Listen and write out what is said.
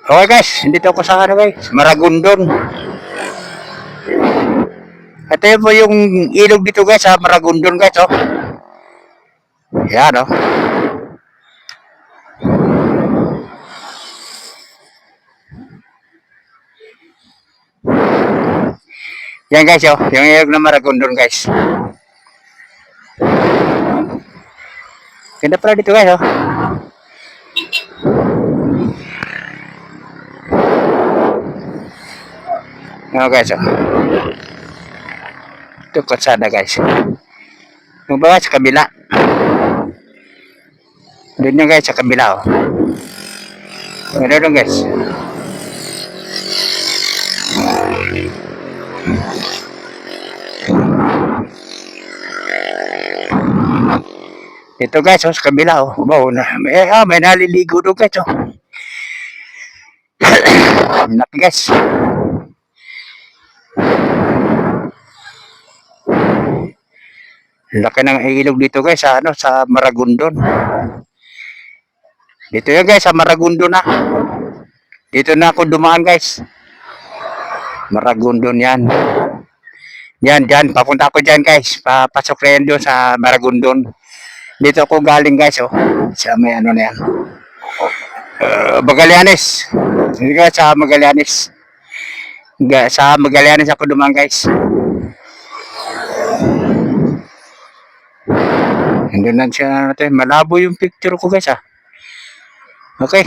Okay guys, dito ako sa ano guys, Maragondon. Ito yun po yung ilog dito guys sa Maragondon guys oh. Yan oh. Yan guys oh, yung ilog na Maragondon guys. Ganda pala dito guys oh. Yan guys oh. Ito kalsada guys. Yung ba sa kabila. Doon yan guys sa kabila oh. Ganda doon guys. Ito guys oh, sa kabila oh. Wow, may naliligo doon guys oh. Laki guys. Laki ng ilog dito guys sa ano sa Maragondon. Dito yan guys sa Maragondon na. Dito na ako dumaan guys. Maragondon yan. Yan diyan papunta ako diyan guys. Papasok na yan doon sa Maragondon. Dito ako galing guys oh. Sa may ano na yan. Magallanes. Dito guys sa Magallanes. Sa Magallanes ako dumaan guys. Hindi na siya natin. Malabo yung picture ko guys ah. Okay.